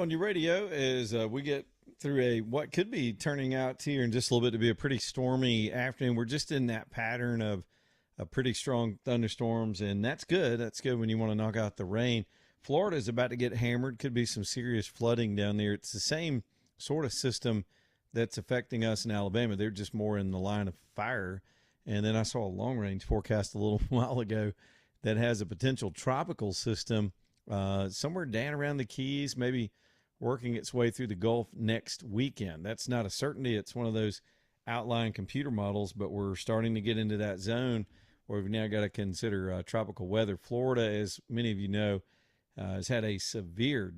on your radio as we get through a what could be turning out here in just a little bit to be a pretty stormy afternoon. We're just in that pattern of pretty strong thunderstorms, and that's good. That's good when you want to knock out the rain. Florida is about to get hammered. Could be some serious flooding down there. It's the same sort of system that's affecting us in Alabama. They're just more in the line of fire. And then I saw a long range forecast a little while ago that has a potential tropical system somewhere down around the Keys, maybe working its way through the Gulf next weekend. That's not a certainty. It's one of those outlying computer models, but we're starting to get into that zone where we've now got to consider tropical weather. Florida, as many of you know, has had a severe,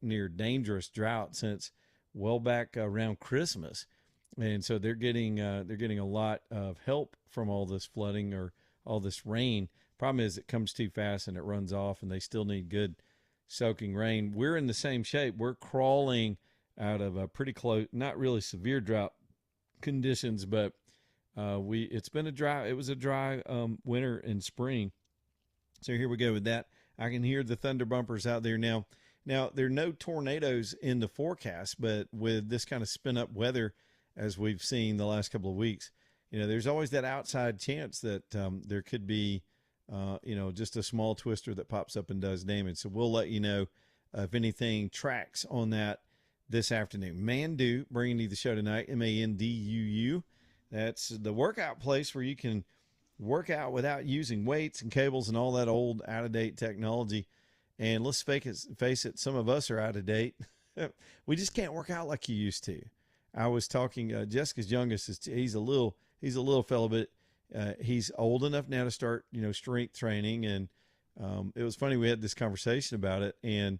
near dangerous drought since well back around Christmas, and so they're getting a lot of help from all this flooding or all this rain. Problem is, it comes too fast and it runs off, and they still need good soaking rain. We're in the same shape. We're crawling out of a pretty close, not really severe drought conditions, but it's been a dry. It was a dry winter and spring. So here we go with that. I can hear the thunder bumpers out there now. Now, there are no tornadoes in the forecast, but with this kind of spin up weather, as we've seen the last couple of weeks, there's always that outside chance that there could be, just a small twister that pops up and does damage. So we'll let you know if anything tracks on that this afternoon. Mandu bringing you the show tonight, Manduu. That's the workout place where you can work out without using weights and cables and all that old out-of-date technology. And let's face it, some of us are out of date. We just can't work out like you used to. I was talking, Jessica's youngest, he's a little fellow, but he's old enough now to start, strength training. And it was funny, we had this conversation about it, and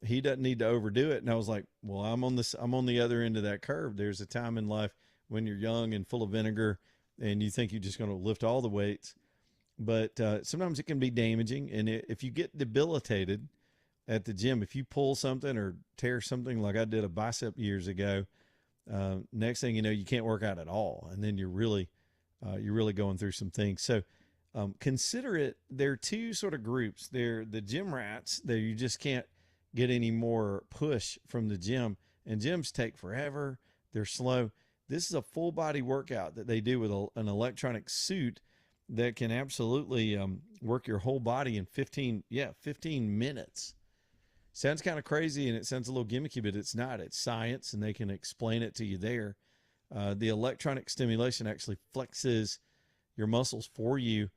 he doesn't need to overdo it. And I was like, well, I'm on the other end of that curve. There's a time in life when you're young and full of vinegar and you think you're just going to lift all the weights. But sometimes it can be damaging. And if you get debilitated at the gym, if you pull something or tear something like I did a bicep years ago, next thing you know, you can't work out at all. And then you're really going through some things. So consider it. There are two sort of groups. They're the gym rats that you just can't get any more push from the gym. And gyms take forever. They're slow. This is a full body workout that they do with an electronic suit that can absolutely work your whole body in 15 minutes. Sounds kind of crazy and it sounds a little gimmicky, but it's not. It's science, and they can explain it to you there. The electronic stimulation actually flexes your muscles for you,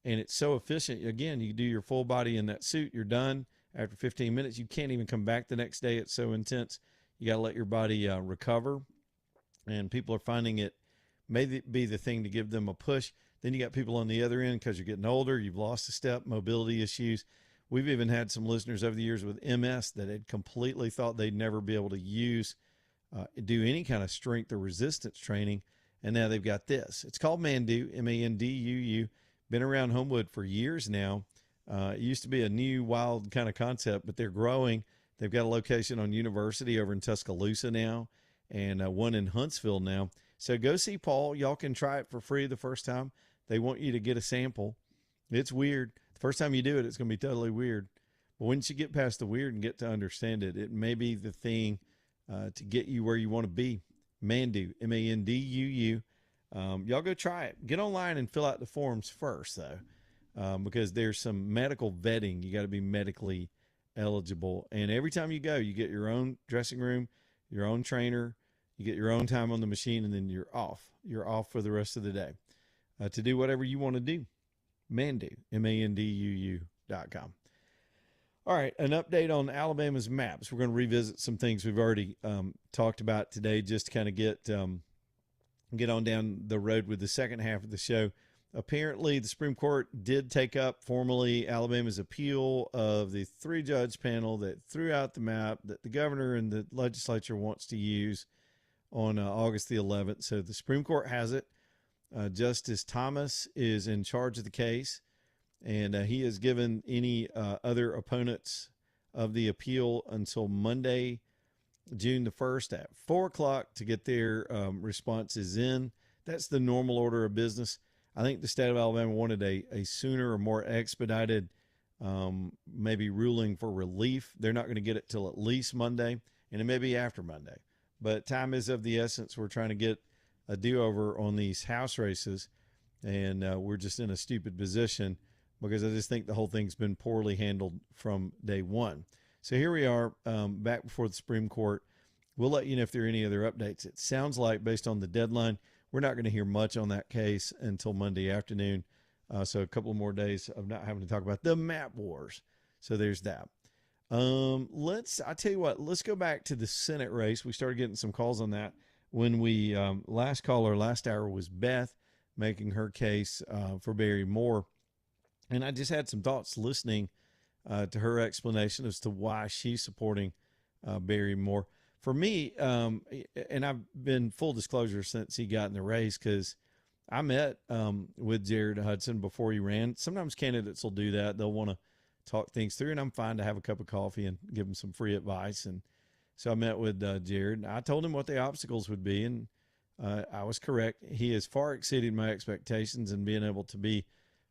and it's so efficient. Again, you do your full body in that suit, you're done. After 15 minutes, you can't even come back the next day. It's so intense. You got to let your body recover, and people are finding it may be the thing to give them a push. Then you got people on the other end because you're getting older, you've lost a step, mobility issues. We've even had some listeners over the years with MS that had completely thought they'd never be able to do any kind of strength or resistance training, and now they've got this. It's called Manduu, Manduu. Been around Homewood for years now. It used to be a new, wild kind of concept, but they're growing. They've got a location on University over in Tuscaloosa now, and one in Huntsville now. So go see Paul. Y'all can try it for free the first time. They want you to get a sample. It's weird. The first time you do it, it's going to be totally weird. But once you get past the weird and get to understand it, it may be the thing to get you where you want to be. Manduu, Manduu. Y'all go try it. Get online and fill out the forms first, though, because there's some medical vetting. You got to be medically eligible. And every time you go, you get your own dressing room, your own trainer, you get your own time on the machine, and then you're off. You're off for the rest of the day to do whatever you want to do. Manduu, Manduu.com. All right, an update on Alabama's maps. We're going to revisit some things we've already talked about today, just to kind of get on down the road with the second half of the show. Apparently, the Supreme Court did take up formally Alabama's appeal of the 3-judge panel that threw out the map that the governor and the legislature wants to use on August the 11th. So the Supreme Court has it. Justice Thomas is in charge of the case, and he has given any other opponents of the appeal until Monday, June the 1st at 4 o'clock to get their responses in. That's the normal order of business. I think the state of Alabama wanted a sooner or more expedited maybe ruling for relief. They're not going to get it till at least Monday, and it may be after Monday. But time is of the essence. We're trying to get a do-over on these House races, and we're just in a stupid position because I just think the whole thing's been poorly handled from day one. So here we are, back before the Supreme Court. We'll let you know if there are any other updates. It sounds like, based on the deadline, we're not going to hear much on that case until Monday afternoon. So a couple more days of not having to talk about the map wars. So there's that. I tell you what, let's go back to the Senate race. We started getting some calls on that when we, last caller, last hour was Beth making her case, for Barry Moore. And I just had some thoughts listening, to her explanation as to why she's supporting, Barry Moore. For me, and I've been full disclosure since he got in the race, because I met with Jared Hudson before he ran. Sometimes candidates will do that. They'll want to talk things through, and I'm fine to have a cup of coffee and give them some free advice. And so I met with Jared. I told him what the obstacles would be, and I was correct. He has far exceeded my expectations in being able to be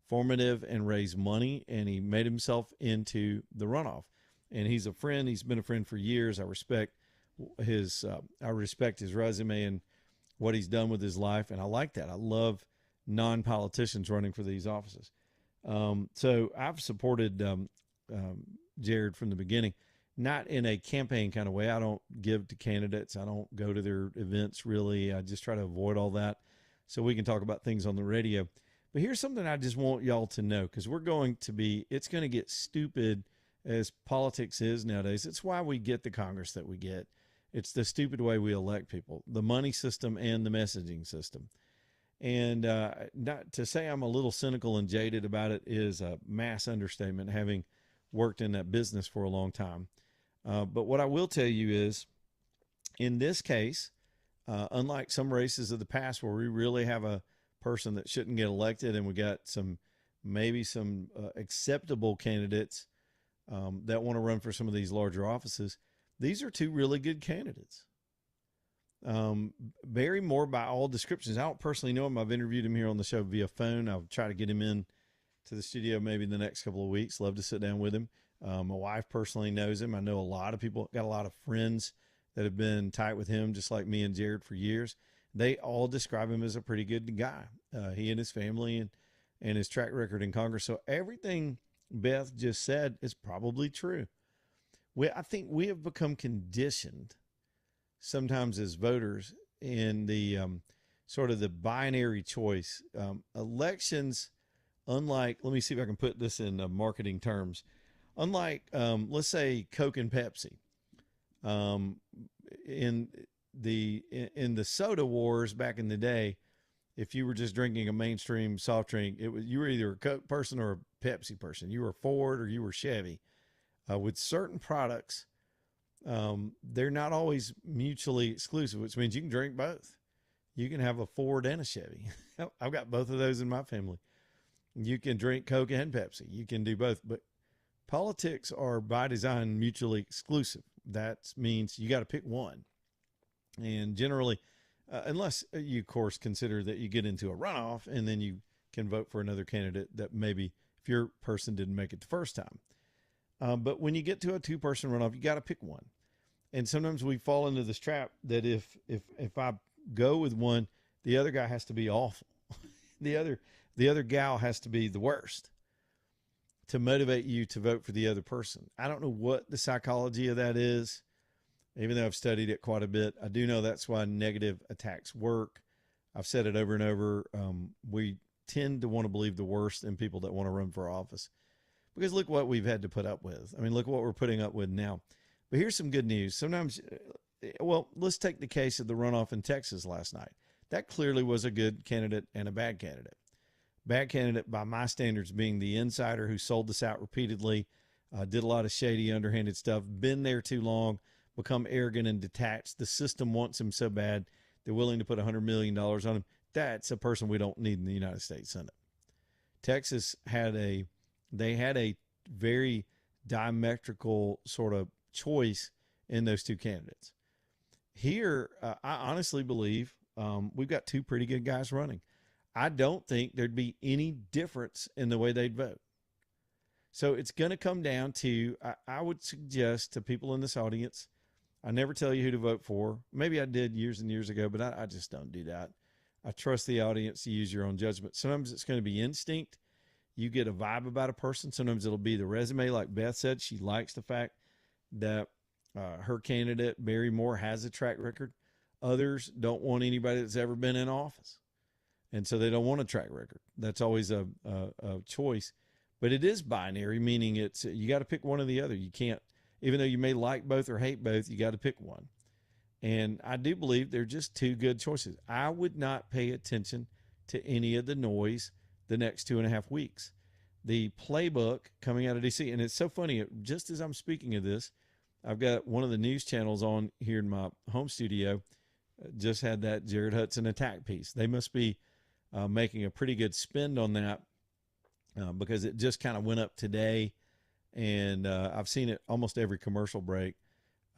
formative and raise money, and he made himself into the runoff. And he's a friend. He's been a friend for years. I respect his resume and what he's done with his life, and I like that. I love non-politicians running for these offices. So I've supported Jared from the beginning, not in a campaign kind of way. I don't give to candidates. I don't go to their events, really. I just try to avoid all that so we can talk about things on the radio. But here's something I just want y'all to know, because it's going to get stupid as politics is nowadays. It's why we get the Congress that we get. It's the stupid way we elect people, the money system and the messaging system. And not to say I'm a little cynical and jaded about it is a mass understatement, having worked in that business for a long time. But what I will tell you is, in this case, unlike some races of the past where we really have a person that shouldn't get elected, and we got maybe some acceptable candidates that want to run for some of these larger offices, these are two really good candidates. Barry Moore, by all descriptions, I don't personally know him. I've interviewed him here on the show via phone. I'll try to get him in to the studio maybe in the next couple of weeks. Love to sit down with him. My wife personally knows him. I know a lot of people, got a lot of friends that have been tight with him, just like me and Jared, for years. They all describe him as a pretty good guy. He and his family and his track record in Congress. So everything Beth just said is probably true. I think we have become conditioned sometimes as voters in the sort of the binary choice. Elections, unlike, let me see if I can put this in marketing terms, unlike, let's say, Coke and Pepsi. In the soda wars back in the day, if you were just drinking a mainstream soft drink, you were either a Coke person or a Pepsi person. You were Ford or you were Chevy. With certain products, they're not always mutually exclusive, which means you can drink both. You can have a Ford and a Chevy. I've got both of those in my family. You can drink Coke and Pepsi. You can do both. But politics are by design mutually exclusive. That means you got to pick one. And generally, unless you, of course, consider that you get into a runoff and then you can vote for another candidate that maybe if your person didn't make it the first time. But when you get to a two-person runoff, you got to pick one. And sometimes we fall into this trap that if I go with one, the other guy has to be awful. the other gal has to be the worst to motivate you to vote for the other person. I don't know what the psychology of that is, even though I've studied it quite a bit. I do know that's why negative attacks work. I've said it over and over. We tend to want to believe the worst in people that want to run for office. Because look what we've had to put up with. I mean, look what we're putting up with now. But here's some good news. Sometimes, well, let's take the case of the runoff in Texas last night. That clearly was a good candidate and a bad candidate. Bad candidate by my standards being the insider who sold this out repeatedly, did a lot of shady, underhanded stuff, been there too long, become arrogant and detached. The system wants him so bad, they're willing to put $100 million on him. That's a person we don't need in the United States Senate. Texas had a very diametrical sort of choice in those two candidates. Here, I honestly believe we've got two pretty good guys running. I don't think there'd be any difference in the way they'd vote. So it's going to come down to, I would suggest to people in this audience, I never tell you who to vote for. Maybe I did years and years ago, but I just don't do that. I trust the audience to use your own judgment. Sometimes it's going to be instinct. You get a vibe about a person. Sometimes it'll be the resume. Like Beth said, she likes the fact that her candidate, Barry Moore, has a track record. Others don't want anybody that's ever been in office. And so they don't want a track record. That's always a choice. But it is binary, meaning it's you got to pick one or the other. You can't, even though you may like both or hate both, you got to pick one. And I do believe they're just two good choices. I would not pay attention to any of the noise the next 2.5 weeks. The playbook coming out of DC, and it's so funny, just as I'm speaking of this, I've got one of the news channels on here in my home studio, just had that Jared Hudson attack piece. They must be making a pretty good spend on that because it just kind of went up today, and I've seen it almost every commercial break.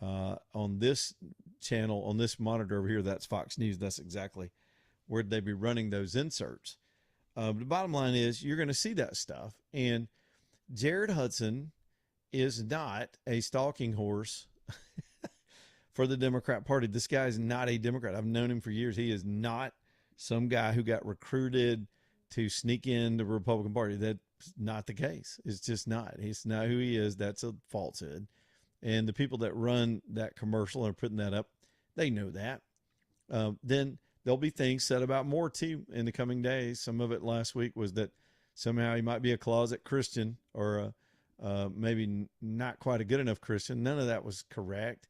On this channel, on this monitor over here, that's Fox News. That's exactly where they'd be running those inserts. The bottom line is you're going to see that stuff. And Jared Hudson is not a stalking horse for the Democrat Party. This guy is not a Democrat. I've known him for years. He is not some guy who got recruited to sneak in the Republican Party. That's not the case. It's just not. He's not who he is. That's a falsehood. And the people that run that commercial and are putting that up, they know that. Then there'll be things said about Moore too in the coming days. Some of it last week was that somehow he might be a closet Christian or maybe not quite a good enough Christian. None of that was correct.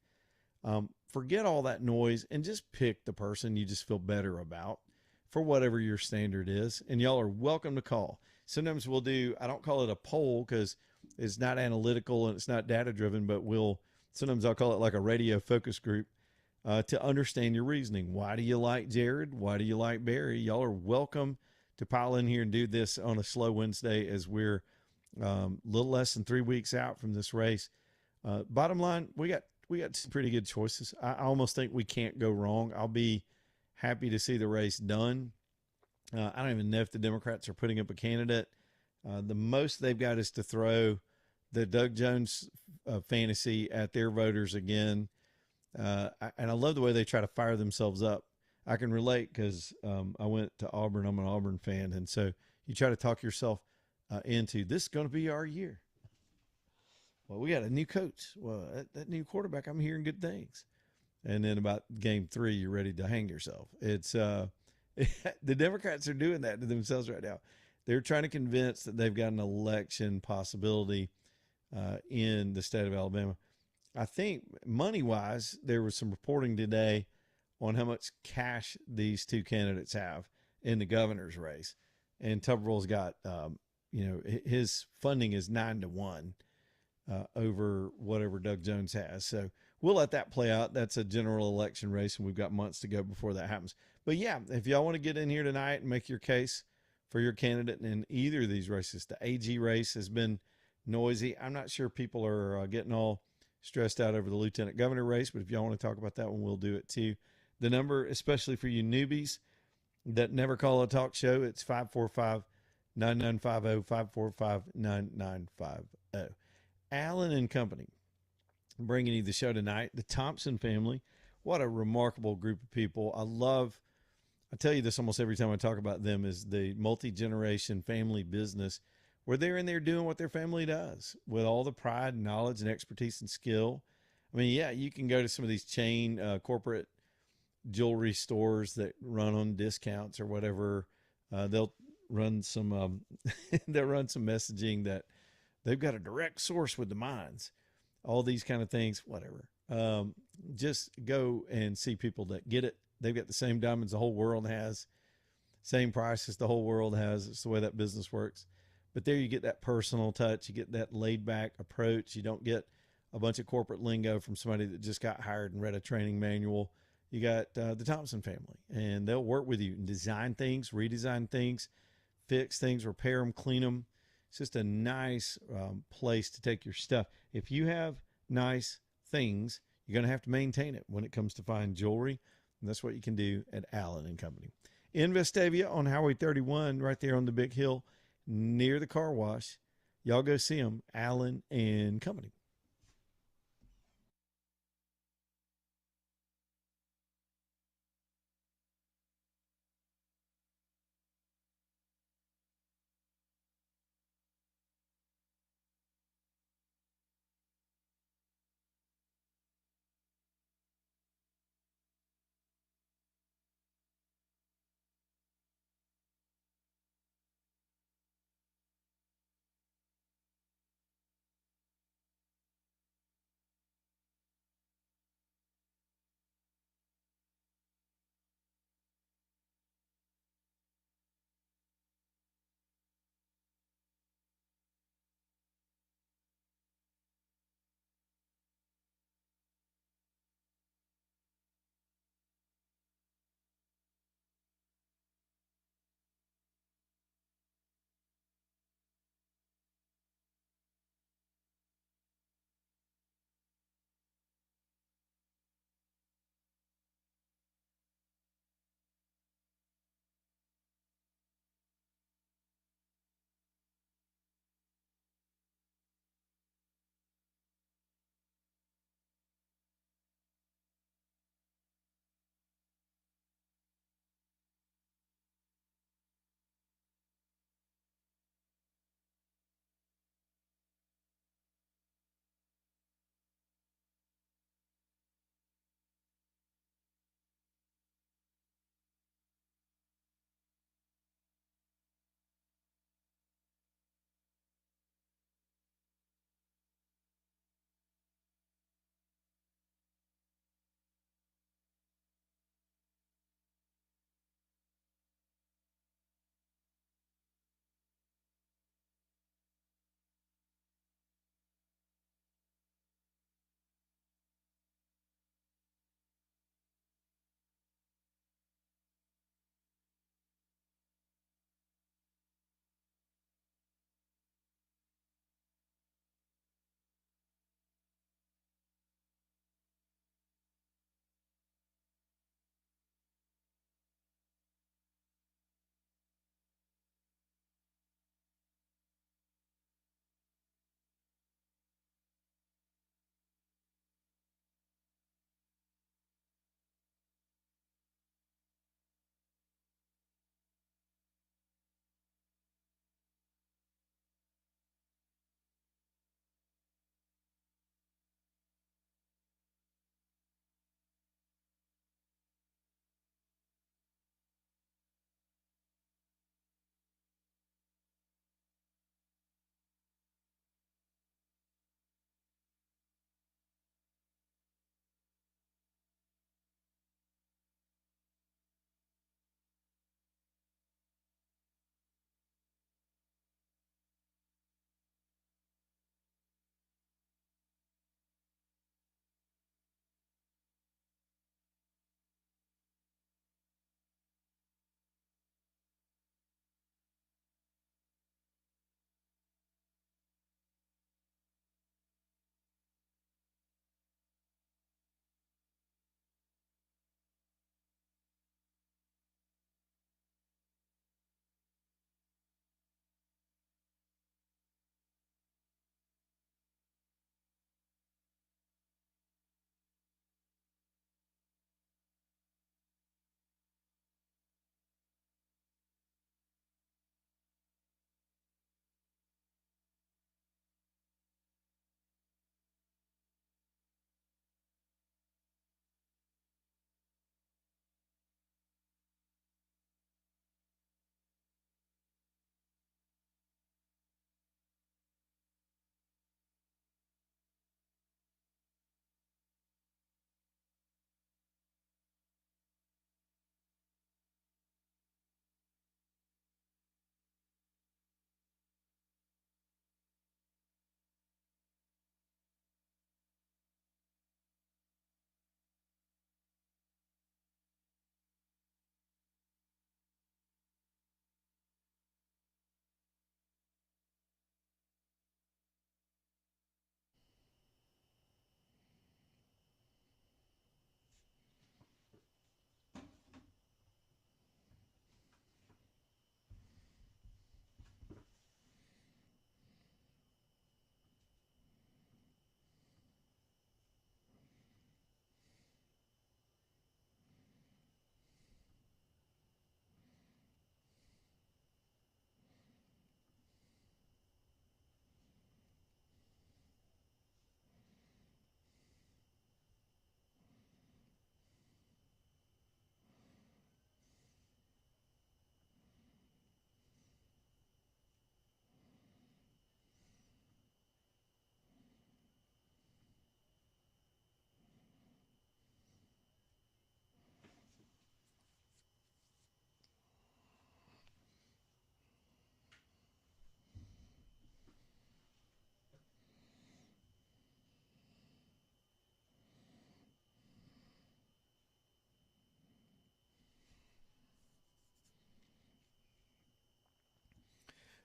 Forget all that noise and just pick the person you just feel better about for whatever your standard is. And y'all are welcome to call. Sometimes we'll do, I don't call it a poll because it's not analytical and it's not data driven, but sometimes I'll call it like a radio focus group to understand your reasoning. Why do you like Jared? Why do you like Barry? Y'all are welcome to pile in here and do this on a slow Wednesday as we're a little less than 3 weeks out from this race. Bottom line, we got some pretty good choices. I almost think we can't go wrong. I'll be happy to see the race done. I don't even know if the Democrats are putting up a candidate. The most they've got is to throw the Doug Jones fantasy at their voters again. And I love the way they try to fire themselves up. I can relate because I went to Auburn. I'm an Auburn fan. And so you try to talk yourself into this is going to be our year. Well, we got a new coach. Well, that new quarterback, I'm hearing good things. And then about game 3, you're ready to hang yourself. It's the Democrats are doing that to themselves right now. They're trying to convince that they've got an election possibility in the state of Alabama. I think money-wise, there was some reporting today on how much cash these two candidates have in the governor's race. And Tuberville's got, his funding is 9-1 over whatever Doug Jones has. So we'll let that play out. That's a general election race, and we've got months to go before that happens. But yeah, if y'all want to get in here tonight and make your case for your candidate in either of these races, the AG race has been noisy. I'm not sure people are getting all stressed out over the lieutenant governor race, but if y'all want to talk about that one, we'll do it too. The number, especially for you newbies that never call a talk show, it's 545-9950, 545-9950. Allen and Company bringing you the show tonight. The Thompson family, what a remarkable group of people. I tell you this almost every time I talk about them, is the multi-generation family business where they're in there doing what their family does with all the pride and knowledge and expertise and skill. I mean, yeah, you can go to some of these chain corporate jewelry stores that run on discounts or whatever. They'll run some messaging that they've got a direct source with the mines, all these kind of things, whatever. Just go and see people that get it. They've got the same diamonds the whole world has, same prices the whole world has. It's the way that business works. But there you get that personal touch. You get that laid back approach. You don't get a bunch of corporate lingo from somebody that just got hired and read a training manual. You got the Thompson family, and they'll work with you and design things, redesign things, fix things, repair them, clean them. It's just a nice place to take your stuff. If you have nice things, you're going to have to maintain it when it comes to fine jewelry. And that's what you can do at Allen and Company. In Vestavia on Highway 31, right there on the big hill near the car wash, Y'all go see them, Allen and Company.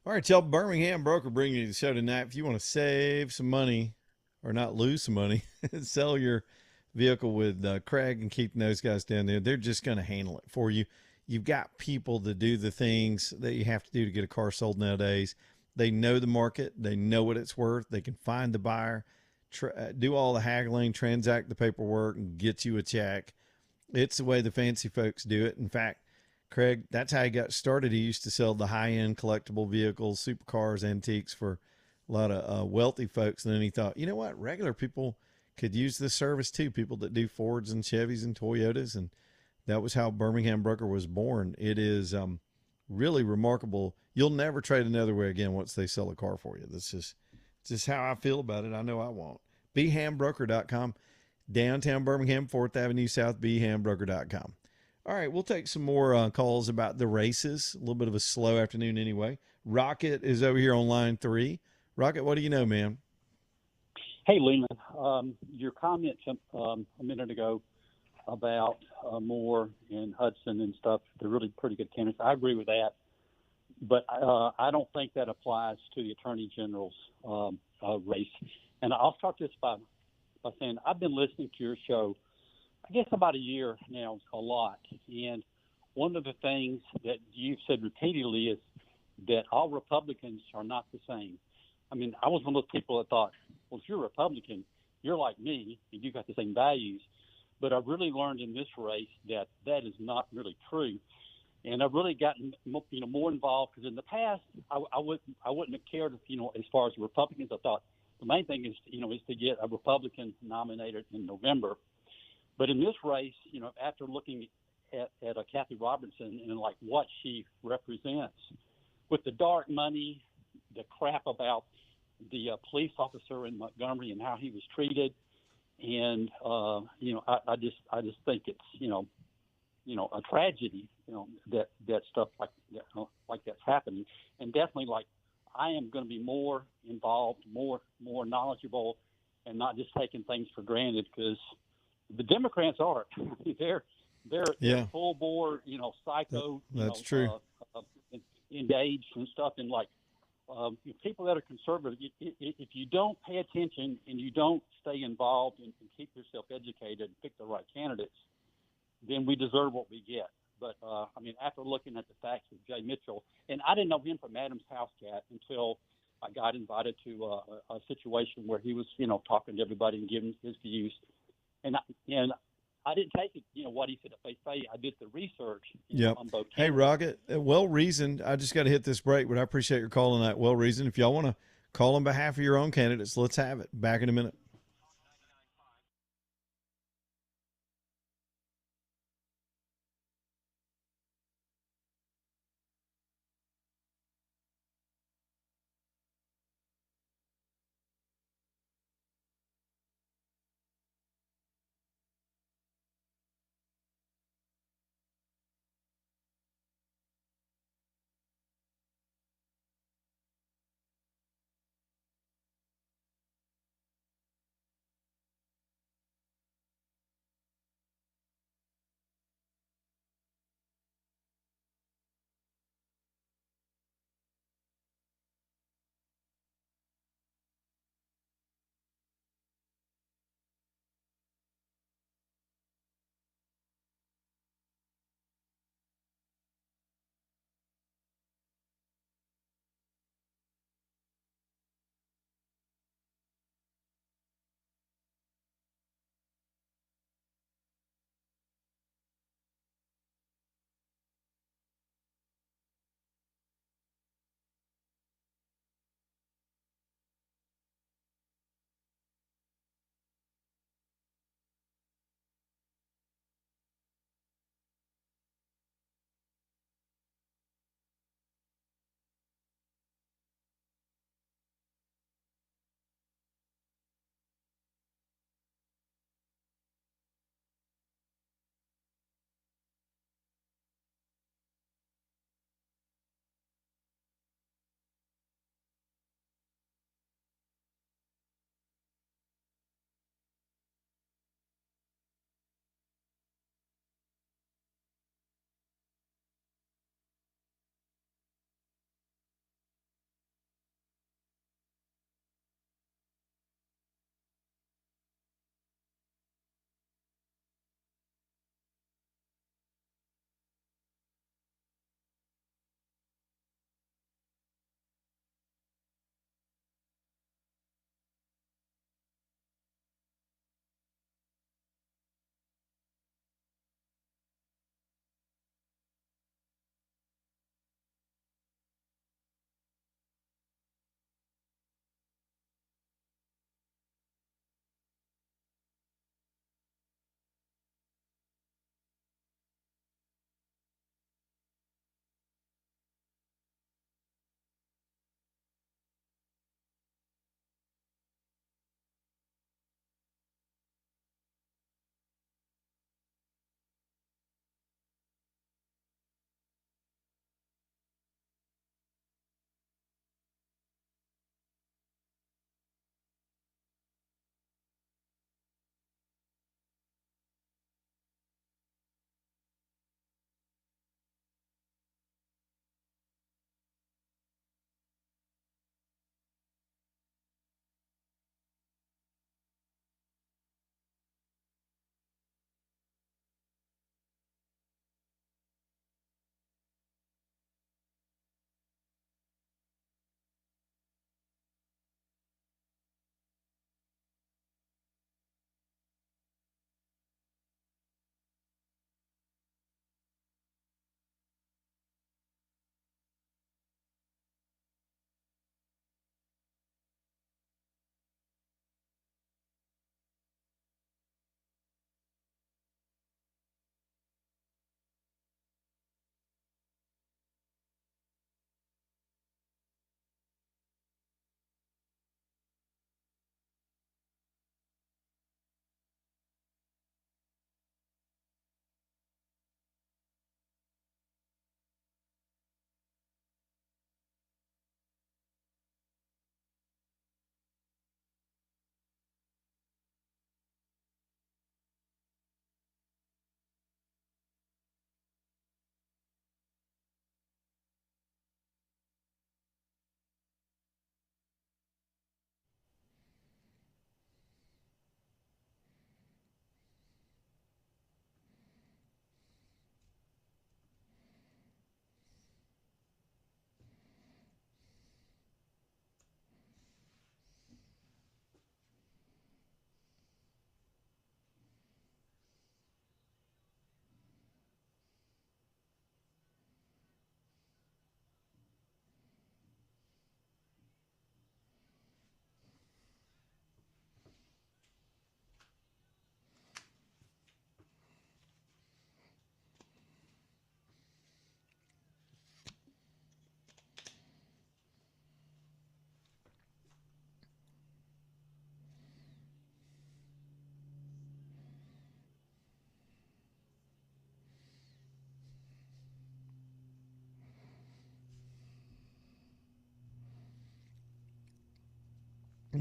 All right, y'all. Birmingham Broker bringing you the show tonight. If you want to save some money or not lose some money, sell your vehicle with Craig and Keith and those guys down there. They're just going to handle it for you. You've got people to do the things that you have to do to get a car sold nowadays. They know the market. They know what it's worth. They can find the buyer, do all the haggling, transact the paperwork, and get you a check. It's the way the fancy folks do it. In fact, Craig, that's how he got started. He used to sell the high-end collectible vehicles, supercars, antiques for a lot of wealthy folks. And then he thought, you know what? Regular people could use this service too. People that do Fords and Chevys and Toyotas. And that was how Birmingham Broker was born. It is really remarkable. You'll never trade another way again once they sell a car for you. That's just how I feel about it. I know I won't. BHAMBroker.com, downtown Birmingham, 4th Avenue South, BHAMBroker.com. All right, we'll take some more calls about the races. A little bit of a slow afternoon anyway. Rocket is over here on line 3. Rocket, what do you know, man? Hey, Leland. Your comments a minute ago about Moore and Hudson and stuff, they're really pretty good candidates. I agree with that. But I don't think that applies to the Attorney General's race. And I'll start this by saying I've been listening to your show, I guess about a year now, a lot. And one of the things that you've said repeatedly is that all Republicans are not the same. I mean, I was one of those people that thought, well, if you're a Republican, you're like me, and you got the same values. But I've really learned in this race that that is not really true. And I've really gotten, more involved because in the past, I wouldn't have cared, as far as the Republicans. I thought the main thing is, is to get a Republican nominated in November. But in this race, after looking at Kathy Robertson and like what she represents, with the dark money, the crap about the police officer in Montgomery and how he was treated, and I just think it's a tragedy, that stuff like that's happening, and definitely like I am going to be more involved, more knowledgeable, and not just taking things for granted because the Democrats are they're full bore, psycho. That's true. Engaged and stuff, and like people that are conservative, if you don't pay attention and you don't stay involved and keep yourself educated and pick the right candidates, then we deserve what we get. But after looking at the facts of Jay Mitchell, and I didn't know him from Adam's house cat until I got invited to a situation where he was, talking to everybody and giving his views, and I didn't take it, what he said at face value. I did the research on both candidates. Hey, Rocket, well-reasoned. I just got to hit this break, but I appreciate your call on that. Well-reasoned. If y'all want to call on behalf of your own candidates, let's have it. Back in a minute.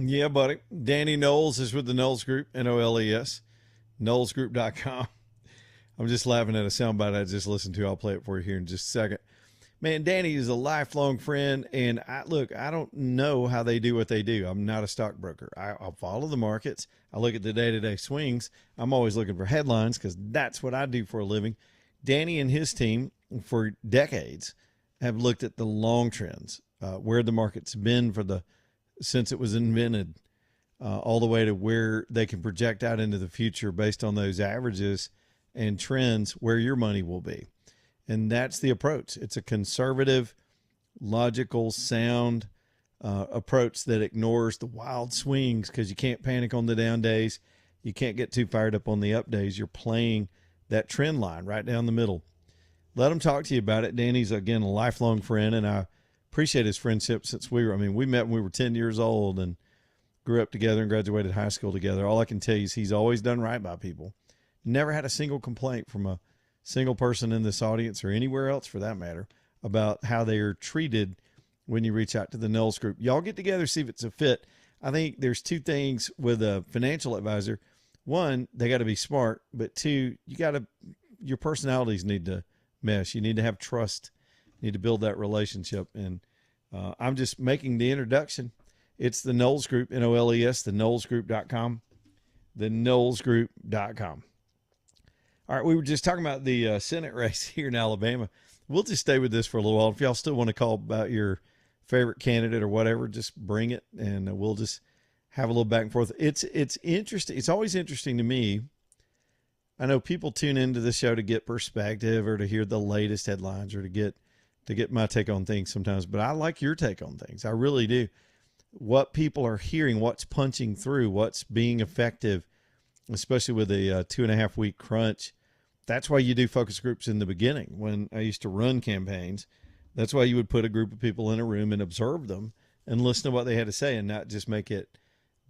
Yeah, buddy. Danny Knowles is with the Knowles Group, Noles, knowlesgroup.com. I'm just laughing at a soundbite I just listened to. I'll play it for you here in just a second. Man, Danny is a lifelong friend, and I don't know how they do what they do. I'm not a stockbroker. I'll follow the markets. I look at the day-to-day swings. I'm always looking for headlines because that's what I do for a living. Danny and his team for decades have looked at the long trends, where the market's been since it was invented, all the way to where they can project out into the future based on those averages and trends where your money will be. And that's the approach. It's a conservative, logical, sound approach that ignores the wild swings because you can't panic on the down days. You can't get too fired up on the up days. You're playing that trend line right down the middle. Let them talk to you about it. Danny's, again, a lifelong friend, and I appreciate his friendship since we met when we were 10 years old and grew up together and graduated high school together. All I can tell you is he's always done right by people. Never had a single complaint from a single person in this audience or anywhere else for that matter about how they are treated when you reach out to the Knowles Group. Y'all get together, see if it's a fit. I think there's two things with a financial advisor. One, they got to be smart, but two, your personalities need to mesh. You need to have trust. You need to build that relationship. And I'm just making the introduction. It's the Knowles Group, Noles, the knowlesgroup.com, the knowlesgroup.com. All right, we were just talking about the Senate race here in Alabama. We'll just stay with this for a little while. If y'all still want to call about your favorite candidate or whatever, just bring it, and we'll just have a little back and forth. It's interesting. It's always interesting to me. I know people tune into the show to get perspective or to hear the latest headlines or to get my take on things sometimes, but I like your take on things. I really do. What people are hearing, what's punching through, what's being effective, especially with a 2.5 week crunch. That's why you do focus groups in the beginning. When I used to run campaigns, that's why you would put a group of people in a room and observe them and listen to what they had to say and not just make it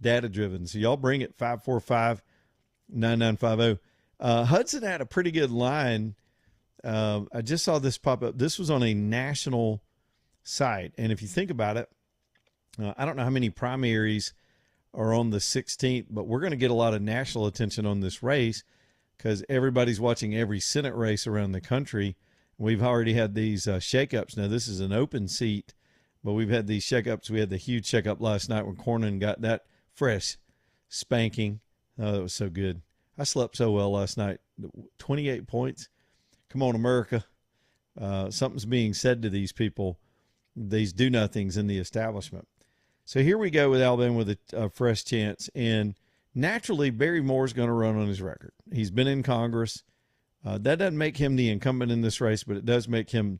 data driven. So y'all bring it 545-9950. Hudson had a pretty good line. I just saw this pop up. This was on a national site. And if you think about it, I don't know how many primaries are on the 16th, but we're going to get a lot of national attention on this race because everybody's watching every Senate race around the country. We've already had these shakeups. Now, this is an open seat, but we've had these shakeups. We had the huge shakeup last night when Cornyn got that fresh spanking. Oh, that was so good. I slept so well last night. 28 points. Come on, America. Something's being said to these people, these do-nothings in the establishment. So here we go with Alabama with a fresh chance. And naturally, Barry Moore's going to run on his record. He's been in Congress. That doesn't make him the incumbent in this race, but it does make him,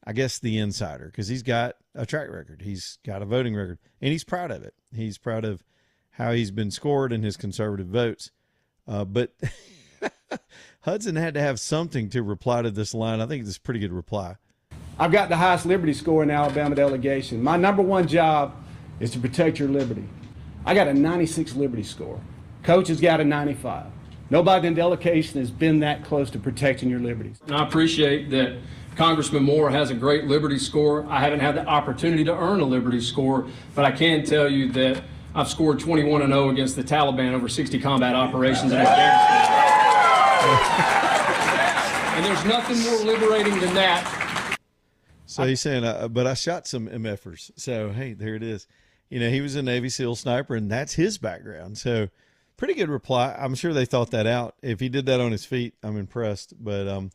I guess, the insider because he's got a track record. He's got a voting record, and he's proud of it. He's proud of how he's been scored in his conservative votes. But Hudson had to have something to reply to this line. I think it's a pretty good reply. I've got the highest liberty score in the Alabama delegation. My number one job is to protect your liberty. I got a 96 liberty score. Coach has got a 95. Nobody in the delegation has been that close to protecting your liberties. And I appreciate that Congressman Moore has a great liberty score. I haven't had the opportunity to earn a liberty score, but I can tell you that I've scored 21-0 against the Taliban over 60 combat operations in Afghanistan. And there's nothing more liberating than that. So he's saying, but I shot some MFers. So, hey, there it is. You know, he was a Navy SEAL sniper, and that's his background. So pretty good reply. I'm sure they thought that out. If he did that on his feet, I'm impressed. But and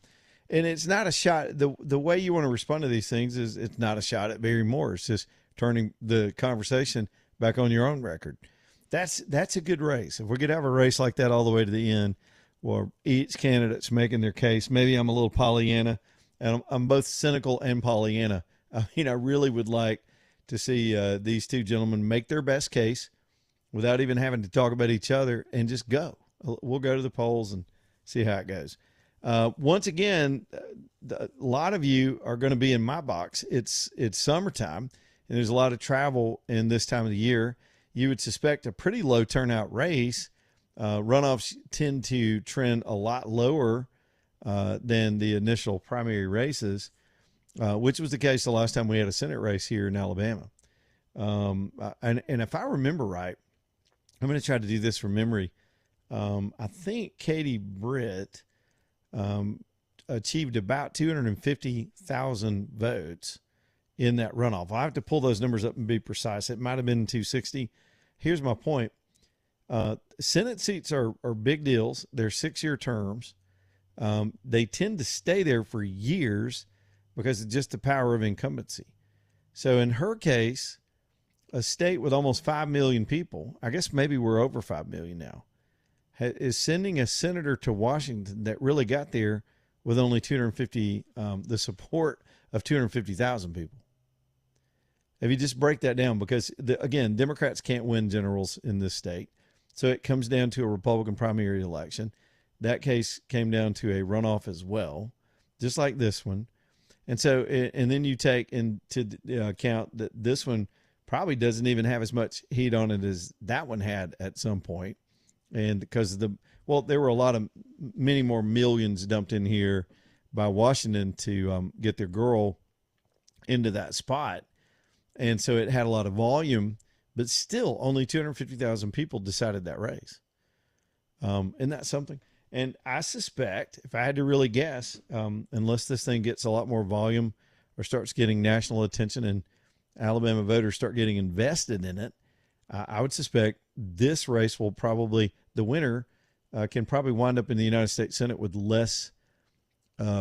it's not a shot. The way you want to respond to these things is it's not a shot at Barry Moore. It's just turning the conversation back on your own record. That's a good race. If we could have a race like that all the way to the end, where each candidate's making their case. Maybe I'm a little Pollyanna, and I'm both cynical and Pollyanna. I mean, I really would like to see these two gentlemen make their best case without even having to talk about each other and just go. We'll go to the polls and see how it goes. Once again, a lot of you are going to be in my box. It's summertime, and there's a lot of travel in this time of the year. You would suspect a pretty low turnout race. Runoffs tend to trend a lot lower than the initial primary races, which was the case the last time we had a Senate race here in Alabama. And if I remember right, I'm going to try to do this from memory. I think Katie Britt achieved about 250,000 votes in that runoff. I have to pull those numbers up and be precise. It might have been 260. Here's my point. Senate seats are big deals. They're 6-year terms. They tend to stay there for years because of just the power of incumbency. So in her case, a state with almost 5 million people, I guess maybe we're over 5 million now, is sending a senator to Washington that really got there with only the support of 250,000 people. If you just break that down, because again, Democrats can't win generals in this state. So it comes down to a Republican primary election. That case came down to a runoff as well, just like this one. And so, and then you take into account that this one probably doesn't even have as much heat on it as that one had at some point. And because there were many more millions dumped in here by Washington to get their girl into that spot. And so it had a lot of volume, but still only 250,000 people decided that race. Isn't that something? And I suspect, if I had to really guess, unless this thing gets a lot more volume or starts getting national attention and Alabama voters start getting invested in it, I would suspect this race will probably, the winner can probably wind up in the United States Senate with less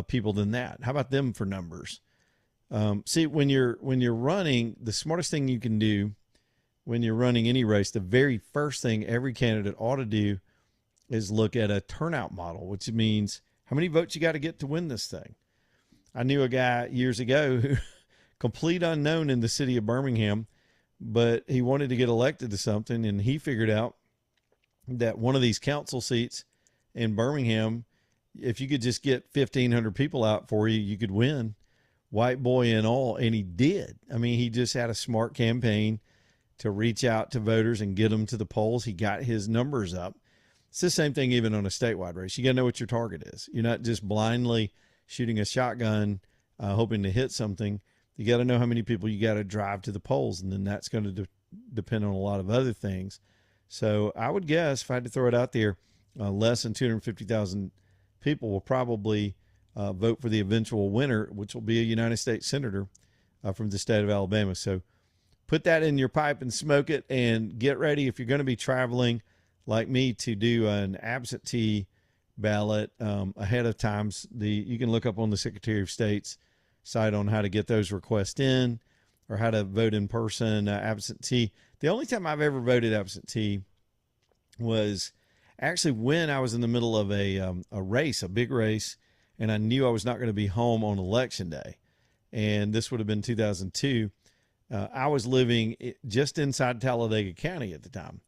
people than that. How about them for numbers? See, when you're running, the smartest thing you can do when you're running any race, the very first thing every candidate ought to do is look at a turnout model, which means how many votes you got to get to win this thing. I knew a guy years ago who complete unknown in the city of Birmingham, but he wanted to get elected to something, and he figured out that one of these council seats in Birmingham, if you could just get 1,500 people out for you, you could win, white boy and all, and he did. I mean, he just had a smart campaign to reach out to voters and get them to the polls. He got his numbers up. It's the same thing even on a statewide race. You got to know what your target is. You're not just blindly shooting a shotgun, hoping to hit something. You got to know how many people you got to drive to the polls, and then that's going to depend on a lot of other things. So I would guess, if I had to throw it out there, less than 250,000 people will probably vote for the eventual winner, which will be a United States Senator from the state of Alabama. So put that in your pipe and smoke it, and get ready if you're going to be traveling like me to do an absentee ballot ahead of times. You can look up on the Secretary of State's site on how to get those requests in or how to vote in person absentee. The only time I've ever voted absentee was actually when I was in the middle of a race, a big race, and I knew I was not going to be home on election day. And this would have been 2002. I was living just inside Talladega County at the time.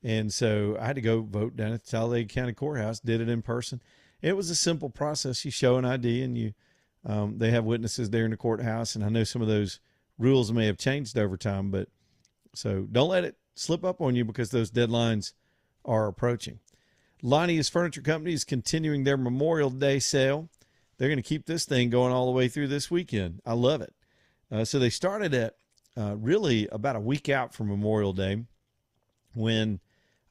And so I had to go vote down at the Talladega County Courthouse, did it in person. It was a simple process. You show an ID and they have witnesses there in the courthouse. And I know some of those rules may have changed over time, but so don't let it slip up on you because those deadlines are approaching. Lonnie's Furniture Company is continuing their Memorial Day sale. They're going to keep this thing going all the way through this weekend. I love it. So they started at really about a week out from Memorial Day when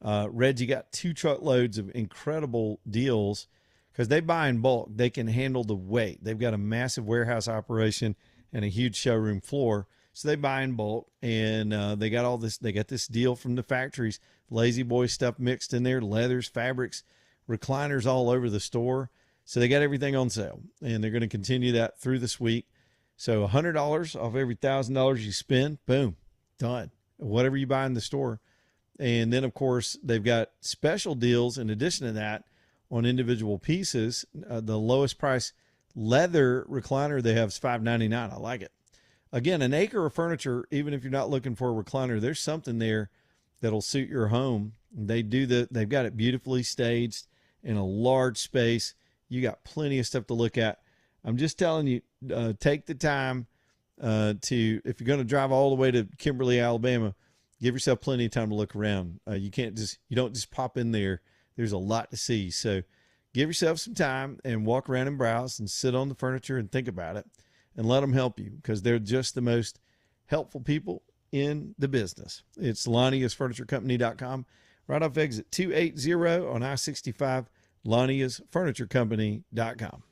Reggie got 2 truckloads of incredible deals because they buy in bulk. They can handle the weight. They've got a massive warehouse operation and a huge showroom floor. So they buy in bulk, and they got all this. They got this deal from the factories, Lazy Boy stuff mixed in there, leathers, fabrics, recliners all over the store. So they got everything on sale, and they're going to continue that through this week. So $100 off every $1,000 you spend, boom, done. Whatever you buy in the store. And then, of course, they've got special deals in addition to that on individual pieces. The lowest price leather recliner they have is $5.99. I like it. Again, an acre of furniture, even if you're not looking for a recliner, there's something there that'll suit your home. They've got it beautifully staged in a large space. You got plenty of stuff to look at. I'm just telling you, take the time if you're going to drive all the way to Kimberly, Alabama, give yourself plenty of time to look around. You don't just pop in there. There's a lot to see. So give yourself some time and walk around and browse and sit on the furniture and think about it and let them help you because they're just the most helpful people in the business. It's Lonnie'sFurnitureCompany.com. right off exit 280 on I-65, Lania'sFurnitureCompany.com.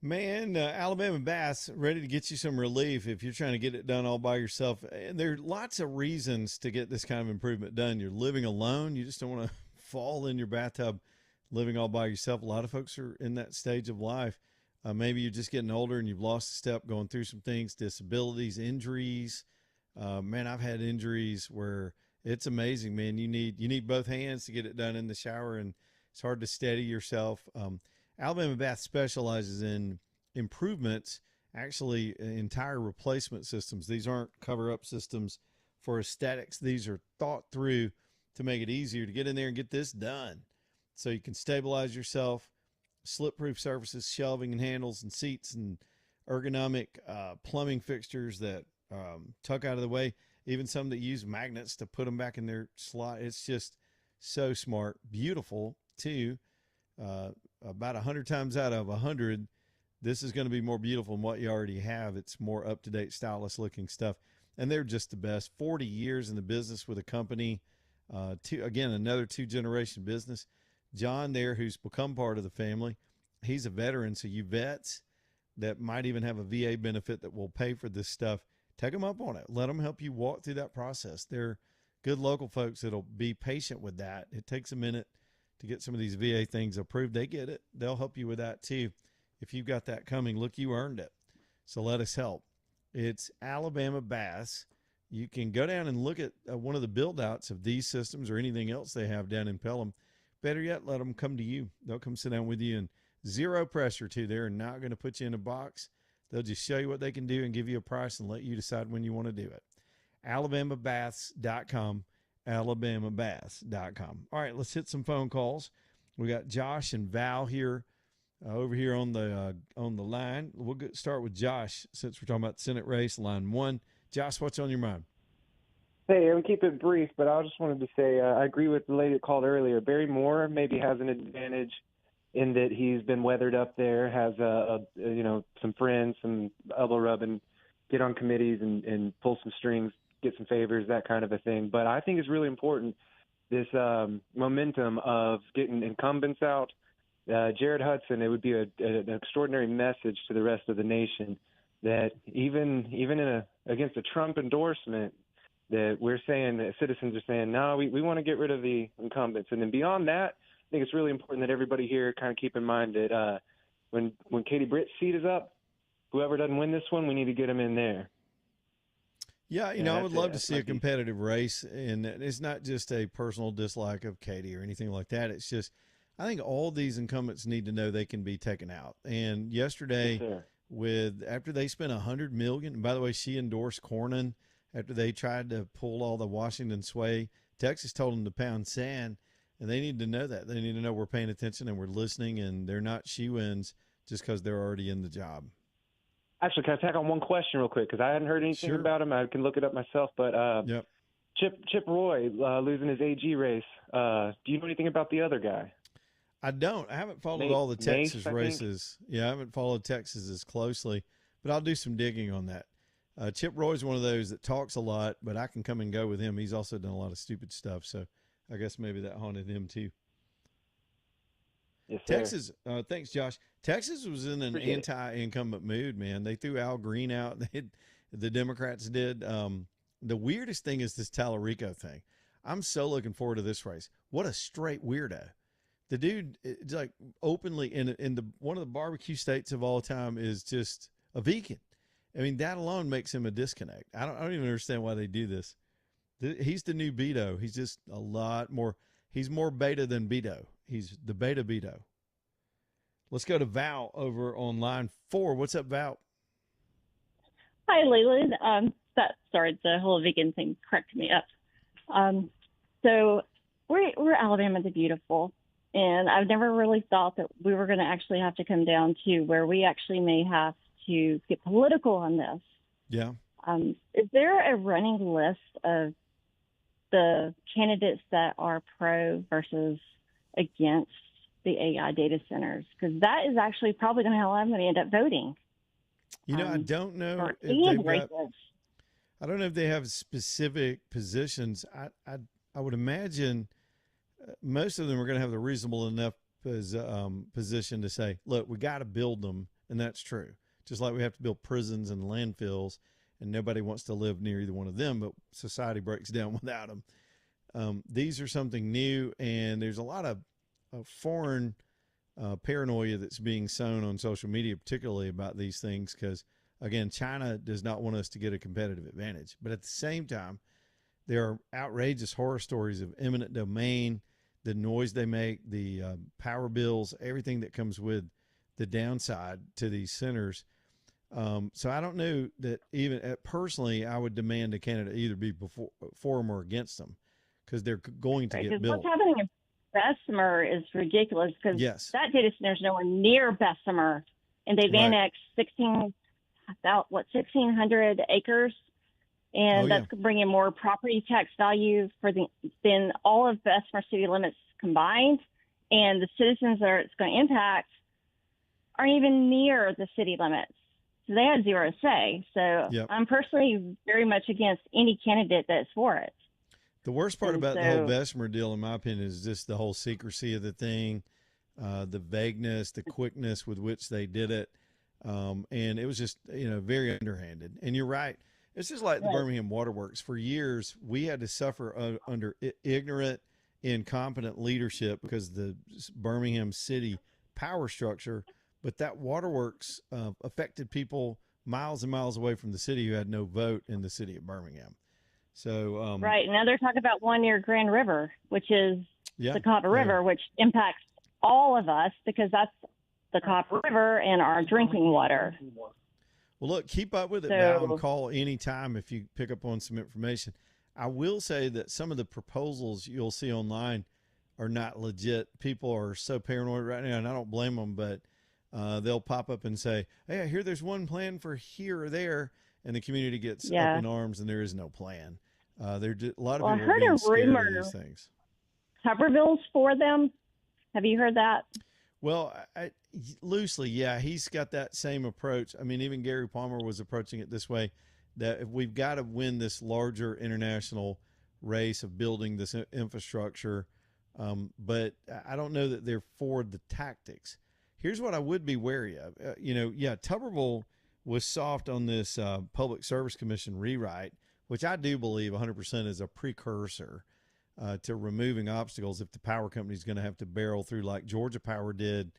Man, Alabama Bass ready to get you some relief if you're trying to get it done all by yourself. And there are lots of reasons to get this kind of improvement done. You're living alone. You just don't want to fall in your bathtub living all by yourself. A lot of folks are in that stage of life. Maybe you're just getting older and you've lost a step, going through some things, disabilities, injuries. Man, I've had injuries where it's amazing, man. You need both hands to get it done in the shower, and it's hard to steady yourself. Alabama Bath specializes in improvements, actually entire replacement systems. These aren't cover-up systems for aesthetics. These are thought through to make it easier to get in there and get this done. So you can stabilize yourself, slip-proof surfaces, shelving and handles and seats and ergonomic plumbing fixtures that tuck out of the way, even some that use magnets to put them back in their slot. It's just so smart, beautiful too. About 100 times out of 100, this is going to be more beautiful than what you already have. It's more up-to-date, stylish looking stuff. And they're just the best. 40 years in the business with a company. Another two-generation business. John there, who's become part of the family, he's a veteran. So you vets that might even have a VA benefit that will pay for this stuff, take them up on it. Let them help you walk through that process. They're good local folks that'll be patient with that. It takes a minute to get some of these VA things approved. They get it. They'll help you with that too. If you've got that coming, look, you earned it. So let us help. It's Alabama Bass. You can go down and look at one of the build outs of these systems or anything else they have down in Pelham. Better yet, let them come to you. They'll come sit down with you, and zero pressure too. They're not going to put you in a box. They'll just show you what they can do and give you a price and let you decide when you want to do it. AlabamaBass.com, AlabamaBass.com. All right, let's hit some phone calls. We got Josh and Val here over here on the line. We'll start with Josh since we're talking about the Senate race, line 1. Josh, what's on your mind? Hey, I'll keep it brief, but I just wanted to say I agree with the lady that called earlier. Barry Moore maybe has an advantage in that he's been weathered up there, has some friends, some elbow rubbing, get on committees and pull some strings, get some favors, that kind of a thing. But I think it's really important, this momentum of getting incumbents out. Jared Hudson, it would be an extraordinary message to the rest of the nation that even against a Trump endorsement, that we're saying, that citizens are saying, no, we want to get rid of the incumbents. And then beyond that, I think it's really important that everybody here kind of keep in mind that when Katie Britt's seat is up, whoever doesn't win this one, we need to get them in there. Yeah, I would love to see a competitive race, and it's not just a personal dislike of Katie or anything like that. It's just, I think all these incumbents need to know they can be taken out. And yesterday, after they spent $100 million, and by the way, she endorsed Cornyn after they tried to pull all the Washington sway. Texas told them to pound sand, and they need to know that. They need to know we're paying attention and we're listening, and they're not shoo-ins just because they're already in the job. Actually, can I tack on one question real quick? Because I hadn't heard anything about him. I can look it up myself. But Chip Roy losing his AG race. Do you know anything about the other guy? I don't. I haven't followed all the Texas races. Yeah, I haven't followed Texas as closely, but I'll do some digging on that. Chip Roy's one of those that talks a lot, but I can come and go with him. He's also done a lot of stupid stuff, so I guess maybe that haunted him too. Yes, Texas, thanks, Josh. Texas was in an anti-incumbent mood, man. They threw Al Green out. The Democrats did. The weirdest thing is this Tallarico thing. I'm so looking forward to this race. What a straight weirdo. The dude, it's like openly in one of the barbecue states of all time, is just a vegan. I mean, that alone makes him a disconnect. I don't even understand why they do this. He's the new Beto. He's just a lot more. He's more beta than Beto. He's the beta Beto. Let's go to Val over on line 4. What's up, Val? Hi, Leland. The whole vegan thing cracked me up. So we're Alabama the Beautiful, and I've never really thought that we were going to actually have to come down to where we actually may have to get political on this. Yeah. Is there a running list of the candidates that are pro versus against the AI data centers? Because that is actually probably going to how I'm going to end up voting. I don't know if I don't know if they have specific positions. I would imagine most of them are going to have the reasonable enough position to say, look, we got to build them, and that's true. Just like we have to build prisons and landfills, and nobody wants to live near either one of them, but society breaks down without them. These are something new, and there's a lot of foreign paranoia that's being sown on social media, particularly about these things, because, again, China does not want us to get a competitive advantage. But at the same time, there are outrageous horror stories of eminent domain, the noise they make, the power bills, everything that comes with the downside to these centers. So I don't know that even personally, I would demand a candidate either be for them or against them, because they're going to get built. What's happening in Bessemer is ridiculous, because that data center is nowhere near Bessemer, and they've annexed 1,600 acres, and that's bringing more property tax value than all of Bessemer city limits combined, and the citizens that it's going to impact aren't even near the city limits. So they had zero say. So I'm personally very much against any candidate that's for it. The worst part And about the whole so- Bessemer deal, in my opinion, is just the whole secrecy of the thing, the vagueness, the quickness with which they did it. And it was just, very underhanded. And you're right. It's just like the Right. Birmingham Waterworks. For years, we had to suffer under ignorant, incompetent leadership because of the Birmingham city power structure. But that waterworks affected people miles and miles away from the city who had no vote in the city of Birmingham. So Right. Now they're talking about one near Grand River, which is yeah, the Copper River, which impacts all of us because that's the Copper River and our drinking water. Well, look, keep up with it, So- Val, and call anytime if you pick up on some information. I will say that some of the proposals you'll see online are not legit. People are so paranoid right now, and I don't blame them, but they'll pop up and say, hey, I hear there's one plan for here or there, and the community gets Yeah. up in arms, and there is no plan. A lot of Well, I people are heard being a scared rumor. of these things. Tuberville's for them. Have you heard that? Well, loosely, yeah, he's got that same approach. I mean, even Gary Palmer was approaching it this way, that if we've got to win this larger international race of building this infrastructure, but I don't know that they're for the tactics. Here's what I would be wary of. Tuberville was soft on this Public Service Commission rewrite, which I do believe 100% is a precursor to removing obstacles if the power company is going to have to barrel through like Georgia Power did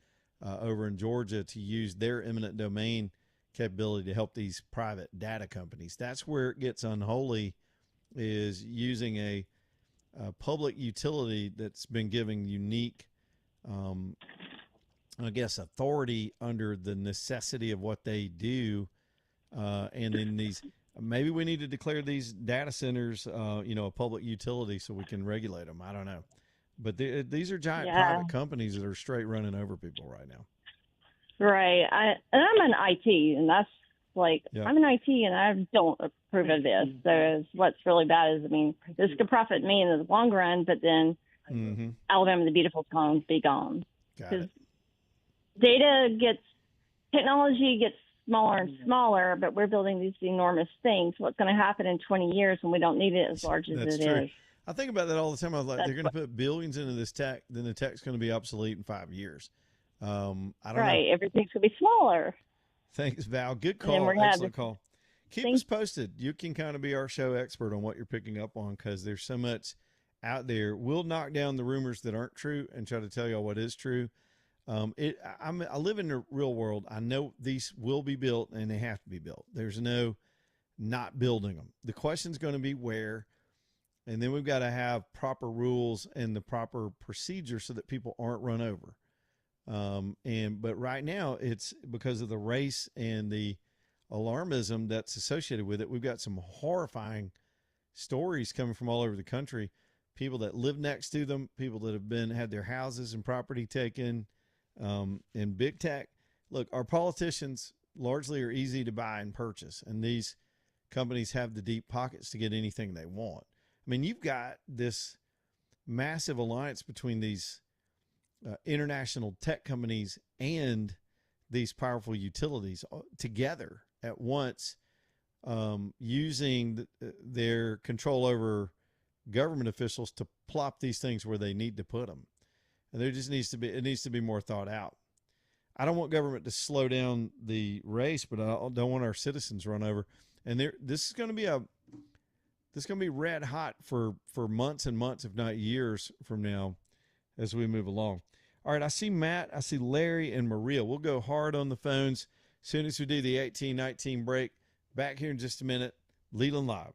over in Georgia to use their eminent domain capability to help these private data companies. That's where it gets unholy, is using a public utility that's been given unique, authority under the necessity of what they do. And then maybe we need to declare these data centers, a public utility so we can regulate them. I don't know. But these are giant private companies that are straight running over people right now. Right. I'm in IT, and that's like, Yeah. I'm in IT, and I don't approve of this. So what's really bad is, this could profit me in the long run, but then Mm-hmm. Alabama the Beautiful is going to be gone. Got it. Technology gets smaller and smaller, but we're building these enormous things. What's going to happen in 20 years when we don't need it as large as That's it true. is? I think about that all the time. I was like, That's they're going to put billions into this tech, then the tech's going to be obsolete in 5 years. I don't Right. know. Everything's going to be smaller. Thanks, Val. Good And then call. we're gonna have Excellent call. Keep Thank- us posted. You can kind of be our show expert on what you're picking up on, because there's so much out there. We'll knock down the rumors that aren't true and try to tell y'all what is true. I live in the real world. I know these will be built, and they have to be built. There's no not building them. The question's going to be where, and then we've got to have proper rules and the proper procedure so that people aren't run over. But right now, it's because of the race and the alarmism that's associated with it. We've got some horrifying stories coming from all over the country. People that live next to them, people that have had their houses and property taken, in big tech. Look, our politicians largely are easy to buy and purchase, and these companies have the deep pockets to get anything they want. I mean, you've got this massive alliance between these international tech companies and these powerful utilities together at once, using their control over government officials to plop these things where they need to put them. And it needs to be more thought out. I don't want government to slow down the race, but I don't want our citizens run over. And this is going to be red hot for months and months, if not years from now, as we move along. All right, I see Matt, I see Larry, and Maria. We'll go hard on the phones as soon as we do the 18-19 break. Back here in just a minute. Leland Live.